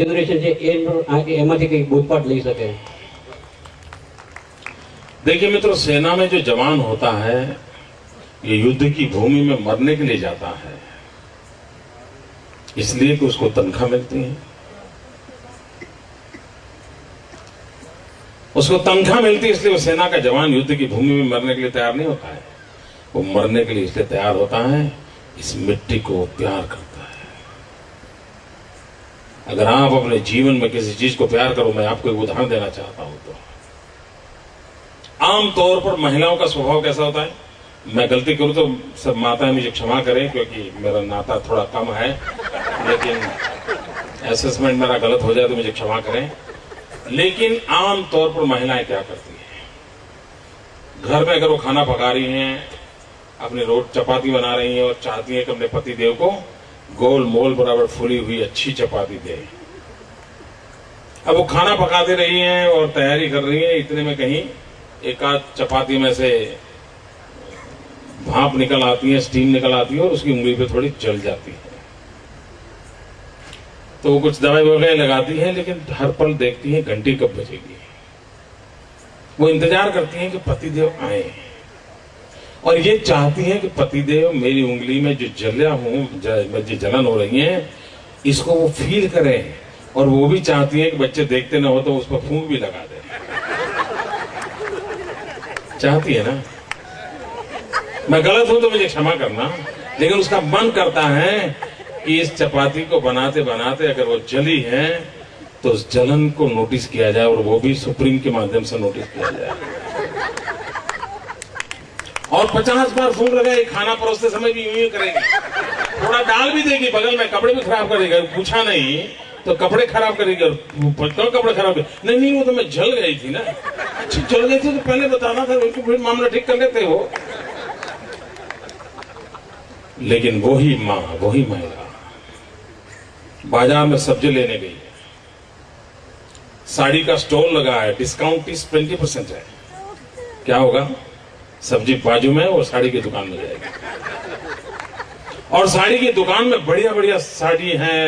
Generation છે એમાંથી કંઈક બોધપાઠ લઈ શકે? देखिए मित्रों, सेना में जो जवान होता है ये युद्ध की भूमि में मरने के लिए जाता है, इसलिए कि उसको तनख्वाह मिलती है। उसको तनख्वाह मिलती है इसलिए वो सेना का जवान युद्ध की भूमि में मरने के लिए तैयार नहीं होता है। वो मरने के लिए इसलिए तैयार होता है, इस मिट्टी को प्यार करता है। अगर आप अपने जीवन में किसी चीज को प्यार करो, मैं आपको एक उदाहरण देना चाहता हूं तो आमतौर पर महिलाओं का स्वभाव कैसा होता है, मैं गलती करूं तो सब माताएं मुझे क्षमा करें क्योंकि मेरा नाता थोड़ा कम है, लेकिन असेसमेंट मेरा गलत हो जाए तो मुझे क्षमा करें। लेकिन आमतौर पर महिलाएं क्या करती हैं, घर में अगर वो खाना पका रही हैं, अपनी चपाती बना रही हैं और चाहती हैं कि अपने पति देव को गोल मोल बराबर फूली हुई अच्छी चपाती दे। अब वो खाना पकाते रही हैं और तैयारी कर रही हैं, इतने में कहीं एक आध चपाती में से भाप निकल आती है, स्टीम निकल आती है और उसकी उंगली पे थोड़ी जल जाती है। तो वो कुछ दवाई वगैरह लगाती है, लेकिन हर पल देखती है घंटी कब बजेगी। वो इंतजार करती हैं कि पतिदेव आए और ये चाहती हैं कि पतिदेव मेरी उंगली में जो जला हूं, जो जलन हो रही है, इसको वो फील करें। और वो भी चाहती है कि बच्चे देखते ना हो तो उस पर फूंक भी लगा दे। चाहती है ना? मैं गलत हूं तो मुझे क्षमा करना, लेकिन उसका मन करता है कि इस चपाती को बनाते बनाते अगर वो जली है तो उस जलन को नोटिस किया जाए, और वो भी सुप्रीम के माध्यम से नोटिस किया जाए। और 50 बार फूंक लगाए, खाना परोसते समय भी यूं ही करेगी, थोड़ा डाल भी देगी बगल में, कपड़े भी खराब करेगी, पूछा नहीं तो कपड़े खराब करेगी। और क्यों कपड़े खराब? नहीं वो तो मैं जल गई थी ना। जल गई थी तो पहले बताना था, उनको फिर मामला ठीक कर लेते हो। लेकिन वही माँ, वही महिला बाजार में सब्जी लेने गई है, साड़ी का स्टॉल लगा है, डिस्काउंट 20% है। क्या होगा? सब्जी बाजू में और साड़ी की दुकान में जाएगी, और साड़ी की दुकान में बढ़िया बढ़िया साड़ी है,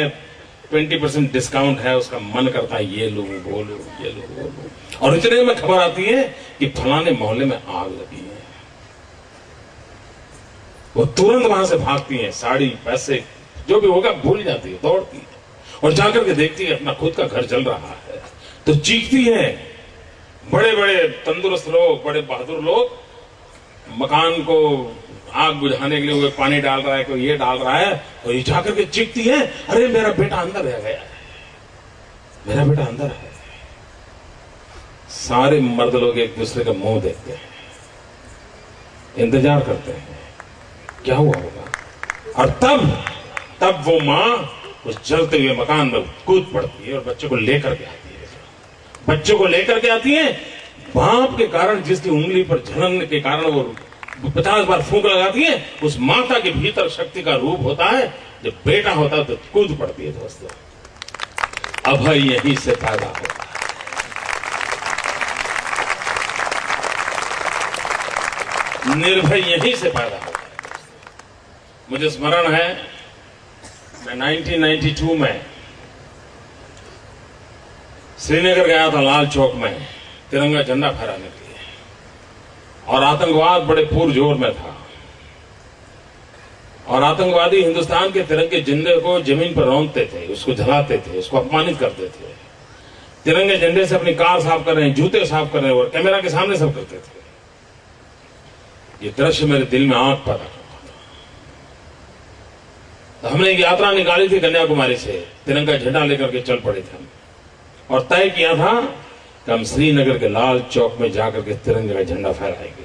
20% डिस्काउंट है। उसका मन करता है ये लूं वो लूं, ये लूं वो लूं, और इतने में खबर आती है कि फलाने मोहल्ले में आग लगी है। वो तुरंत वहां से भागती है, साड़ी पैसे जो भी होगा भूल जाती है, दौड़ती है और जाकर के देखती है अपना खुद का घर जल रहा है, तो चीखती है। बड़े बड़े तंदुरुस्त लोग, बड़े बहादुर लोग मकान को आग बुझाने के लिए वो पानी डाल रहा है, कोई ये डाल रहा है, और ये जाकर के चीखती है, अरे मेरा बेटा अंदर रह गया है, मेरा बेटा अंदर है। सारे मर्द लोग एक दूसरे का मुंह देखते हैं, इंतजार करते हैं क्या हुआ होगा, और तब वो माँ उस जलते हुए मकान में कूद पड़ती है और बच्चे को लेकर के आती है। बच्चे को लेकर के आती है, भाप के कारण जिसकी उंगली पर जलन के कारण वो 50 बार फूंक लगाती है, उस माता के भीतर शक्ति का रूप होता है। जब बेटा होता है तो कूद पड़ती है। दोस्तों, अभय यहीं से पैदा होता है, निर्भय यहीं से पैदा होता है। मुझे स्मरण है, मैं 1992 में श्रीनगर गया था, लाल चौक में तिरंगा झंडा फहराने के लिए, और आतंकवाद बड़े पुरजोर में था, और आतंकवादी हिंदुस्तान के तिरंगे झंडे को जमीन पर रौंदते थे, उसको जलाते थे, उसको अपमानित करते थे। तिरंगे झंडे से अपनी कार साफ कर रहे हैं, जूते साफ कर रहे हैं, और कैमरा के सामने सब करते थे। ये दृश्य मेरे दिल में आग पैदा करता था। तो हमने एक यात्रा निकाली थी कन्याकुमारी से, तिरंगा झंडा लेकर के चल पड़े थे हम, और तय किया था कि हम श्रीनगर के लाल चौक में जाकर के तिरंगे का झंडा फहराएंगे।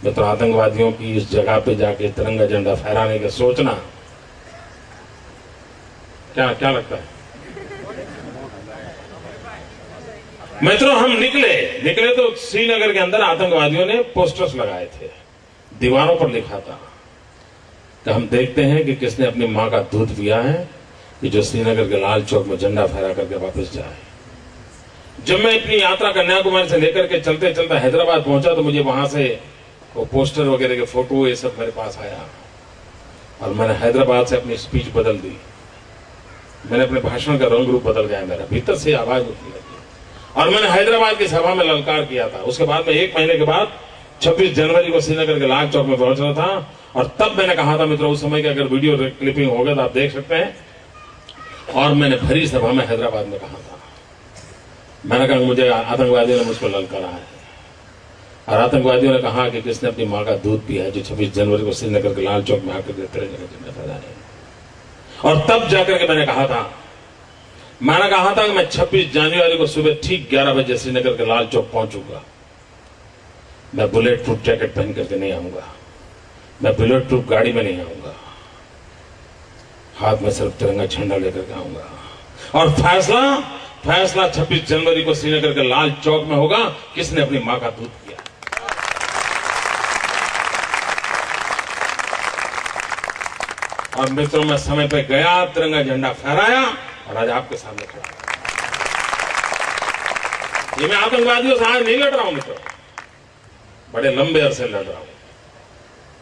मित्रों, आतंकवादियों की इस जगह पे जाके तिरंगा झंडा फहराने का सोचना क्या लगता है? मित्रों, हम निकले तो श्रीनगर के अंदर आतंकवादियों ने पोस्टर्स लगाए थे, दीवारों पर लिखा था कि हम देखते हैं कि किसने अपनी मां का दूध पिया है कि जो श्रीनगर के लाल चौक में झंडा फहरा करके वापस जाए। जब मैं अपनी यात्रा कन्याकुमारी से लेकर के चलते चलते हैदराबाद पहुंचा तो मुझे वहां से वो पोस्टर वगैरह के फोटो ये सब मेरे पास आया, और मैंने हैदराबाद से अपनी स्पीच बदल दी। मैंने अपने भाषण का रंग रूप बदल गया, मेरा भीतर से आवाज उठने लगी। और मैंने हैदराबाद की सभा में ललकार किया था। उसके बाद में 1 महीने के बाद 26 जनवरी को श्रीनगर के लाल चौक में पहुंच रहा था, और तब मैंने कहा था मित्रों, उस समय की अगर वीडियो क्लिपिंग होगा तो आप देख सकते हैं, और मैंने भरी सभा में हैदराबाद में कहा था, मैंने कहा मुझे आतंकवादियों ने मुझको ललकारा है, और आतंकवादियों ने कहा कि किसने अपनी मां का दूध पिया है जो 26 जनवरी को श्रीनगर के लाल चौक में आकर के तेरे जगह झंडा फहराए। और तब जाकर के मैंने कहा था कि मैं 26 जनवरी को सुबह ठीक 11 बजे श्रीनगर के लाल चौक पहुंचूंगा। मैं बुलेट प्रूफ जैकेट पहन करके नहीं आऊंगा, मैं बुलेट प्रूफ गाड़ी में नहीं आऊंगा, हाथ में सिर्फ तिरंगा झंडा लेकर के आऊंगा। और फैसला 26 जनवरी को श्रीनगर के लाल चौक में होगा, किसने अपनी मां का दूध पिया। और मित्रों, मैं समय पे गया, तिरंगा झंडा फहराया, और आज आपके सामने खड़ा हूं। ये मैं आतंकवादियों से आज नहीं लड़ रहा हूं मित्रों, बड़े लंबे अरसे लड़ रहा हूं।